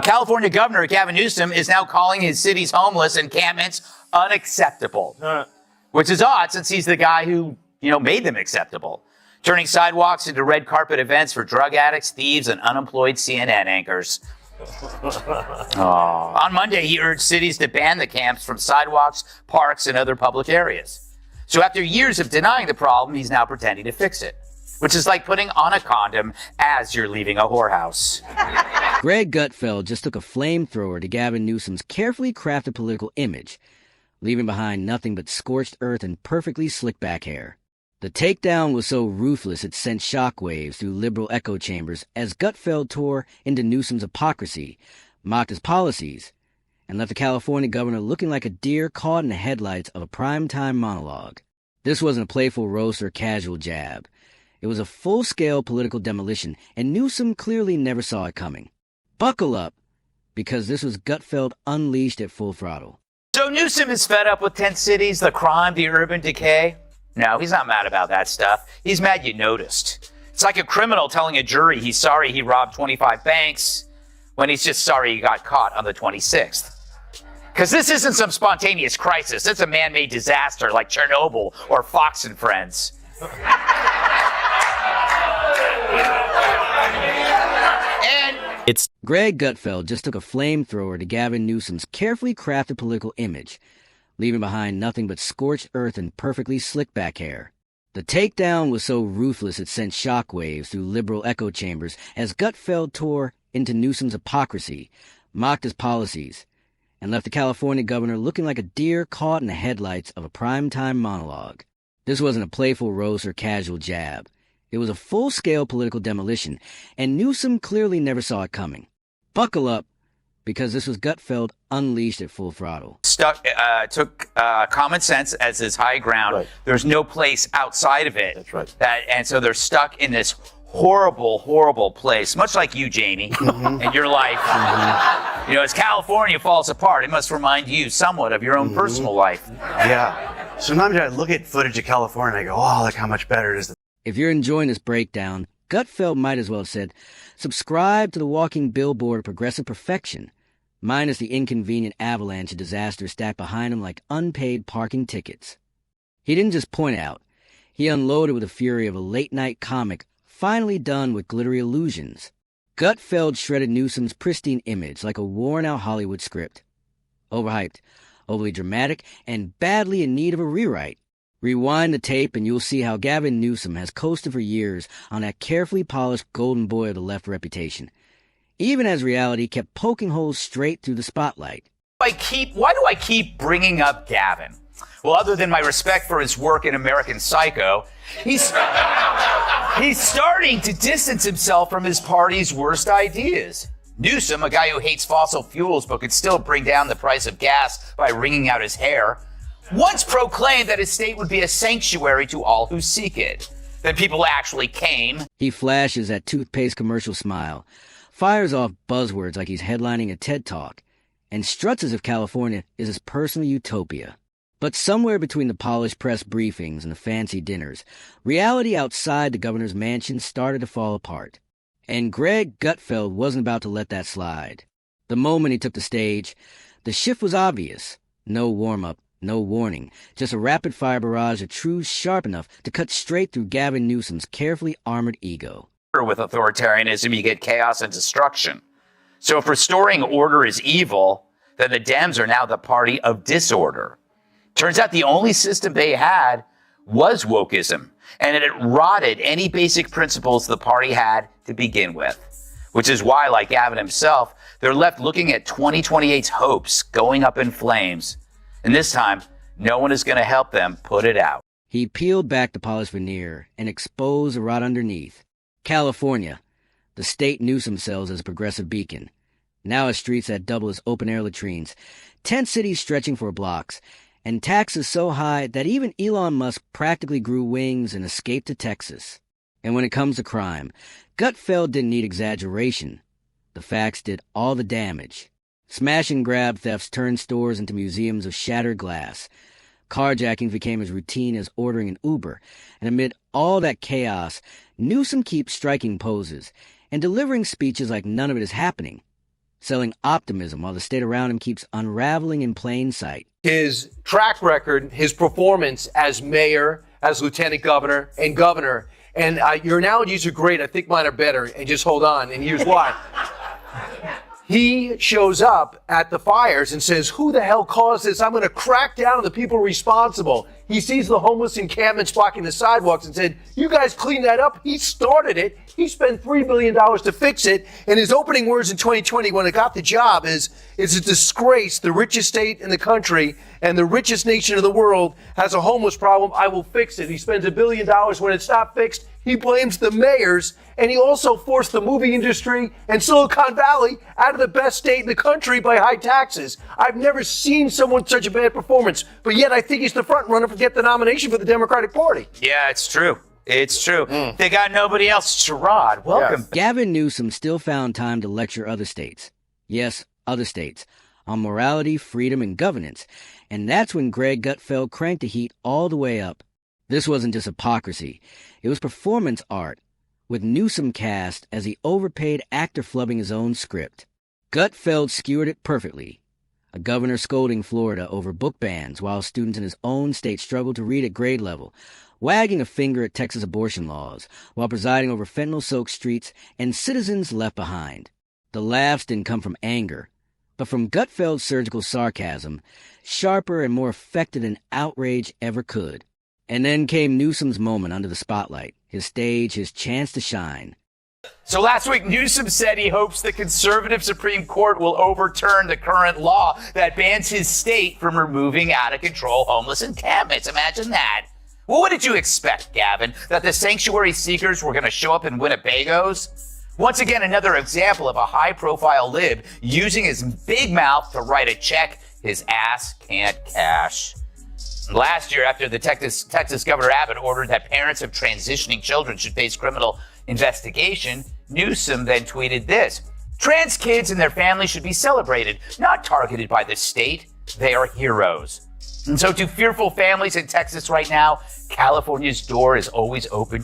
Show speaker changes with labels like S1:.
S1: California Governor Gavin Newsom is now calling his city's homeless encampments unacceptable, which is odd since he's the guy who, made them acceptable, turning sidewalks into red carpet events for drug addicts, thieves, and unemployed CNN anchors. On Monday, he urged cities to ban the camps from sidewalks, parks, and other public areas. So after years of denying the problem, he's now pretending to fix it, which is like putting on a condom as you're leaving a whorehouse.
S2: Greg Gutfeld just took a flamethrower to Gavin Newsom's carefully crafted political image, leaving behind nothing but scorched earth and perfectly slicked-back hair. The takedown was so ruthless it sent shockwaves through liberal echo chambers as Gutfeld tore into Newsom's hypocrisy, mocked his policies, and left the California governor looking like a deer caught in the headlights of a primetime monologue. This wasn't a playful roast or casual jab. It was a full-scale political demolition, and Newsom clearly never saw it coming. Buckle up, because this was Gutfeld unleashed at full throttle.
S1: So Newsom is fed up with tent cities, the crime, the urban decay? No, he's not mad about that stuff. He's mad you noticed. It's like a criminal telling a jury he's sorry he robbed 25 banks when he's just sorry he got caught on the 26th. Because this isn't some spontaneous crisis. It's a man-made disaster like Chernobyl or Fox and Friends.
S2: It's Greg Gutfeld just took a flamethrower to Gavin Newsom's carefully crafted political image, leaving behind nothing but scorched earth and perfectly slicked-back hair. The takedown was so ruthless it sent shockwaves through liberal echo chambers as Gutfeld tore into Newsom's hypocrisy, mocked his policies, and left the California governor looking like a deer caught in the headlights of a primetime monologue. This wasn't a playful roast or casual jab. It was a full-scale political demolition, and Newsom clearly never saw it coming. Buckle up, because this was Gutfeld unleashed at full throttle.
S1: Took common sense as his high ground.
S3: Right.
S1: There's no place outside of it.
S3: That's right.
S1: And so they're stuck in this horrible, horrible place, much like you, Jamie, in your life. As California falls apart, it must remind you somewhat of your own personal life.
S3: Yeah. Sometimes I look at footage of California and I go, oh, look how much better it is.
S2: If you're enjoying this breakdown, Gutfeld might as well have said, subscribe to the walking billboard of progressive perfection, minus the inconvenient avalanche of disaster stacked behind him like unpaid parking tickets. He didn't just point out. He unloaded with the fury of a late-night comic finally done with glittery illusions. Gutfeld shredded Newsom's pristine image like a worn-out Hollywood script. Overhyped, overly dramatic, and badly in need of a rewrite. Rewind the tape and you'll see how Gavin Newsom has coasted for years on that carefully polished golden boy of the left reputation, even as reality kept poking holes straight through the spotlight.
S1: Why do I keep bringing up Gavin? Well, other than my respect for his work in American Psycho, he's starting to distance himself from his party's worst ideas. Newsom, a guy who hates fossil fuels but could still bring down the price of gas by wringing out his hair, once proclaimed that his state would be a sanctuary to all who seek it. Then people actually came.
S2: He flashes that toothpaste commercial smile, fires off buzzwords like he's headlining a TED Talk, and struts as if California is his personal utopia. But somewhere between the polished press briefings and the fancy dinners, reality outside the governor's mansion started to fall apart. And Greg Gutfeld wasn't about to let that slide. The moment he took the stage, the shift was obvious. No warm-up. No warning, just a rapid-fire barrage of truths sharp enough to cut straight through Gavin Newsom's carefully armored ego.
S1: With authoritarianism, you get chaos and destruction. So if restoring order is evil, then the Dems are now the party of disorder. Turns out the only system they had was wokeism, and it rotted any basic principles the party had to begin with. Which is why, like Gavin himself, they're left looking at 2028's hopes going up in flames. And this time, no one is going to help them put it out.
S2: He peeled back the polished veneer and exposed the rot underneath. California, the state Newsom sells as a progressive beacon. Now has streets that double as open-air latrines, tent cities stretching for blocks, and taxes so high that even Elon Musk practically grew wings and escaped to Texas. And when it comes to crime, Gutfeld didn't need exaggeration. The facts did all the damage. Smash and grab thefts turned stores into museums of shattered glass. Carjackings became as routine as ordering an Uber. And amid all that chaos, Newsom keeps striking poses and delivering speeches like none of it is happening. selling optimism while the state around him keeps unraveling in plain sight.
S4: His track record, his performance as mayor, as lieutenant governor, and governor. And your analogies are great. I think mine are better. And just hold on. And here's why. He shows up at the fires and says, who the hell caused this? I'm going to crack down on the people responsible. He sees the homeless encampments blocking the sidewalks and said, you guys clean that up. He started it. He spent $3 billion to fix it. And his opening words in 2020 when he got the job is, it's a disgrace. The richest state in the country and the richest nation in the world has a homeless problem. I will fix it. He spends $1 billion. When it's not fixed, he blames the mayors, and he also forced the movie industry and Silicon Valley out of the best state in the country by high taxes. I've never seen someone with such a bad performance, but yet I think he's the front runner to get the nomination for the Democratic Party.
S1: Yeah, it's true. It's true. They got nobody else. Sherrod, welcome.
S4: Yes.
S2: Gavin Newsom still found time to lecture other states. Yes, other states. On morality, freedom, and governance. And that's when Greg Gutfeld cranked the heat all the way up. This wasn't just hypocrisy. It was performance art, with Newsom cast as the overpaid actor flubbing his own script. Gutfeld skewered it perfectly. A governor scolding Florida over book bans while students in his own state struggled to read at grade level, wagging a finger at Texas abortion laws while presiding over fentanyl-soaked streets and citizens left behind. The laughs didn't come from anger, but from Gutfeld's surgical sarcasm, sharper and more effective than outrage ever could. And then came Newsom's moment under the spotlight, his stage, his chance to shine.
S1: So last week, Newsom said he hopes the conservative Supreme Court will overturn the current law that bans his state from removing out-of-control homeless encampments. Imagine that. Well, what did you expect, Gavin? That the sanctuary seekers were going to show up in Winnebagos? Once again, another example of a high-profile lib using his big mouth to write a check his ass can't cash. Last year, after the Texas Governor Abbott ordered that parents of transitioning children should face criminal investigation, Newsom then tweeted this: trans kids and their families should be celebrated, not targeted by the state. They are heroes. And so to fearful families in Texas right now, California's door is always open to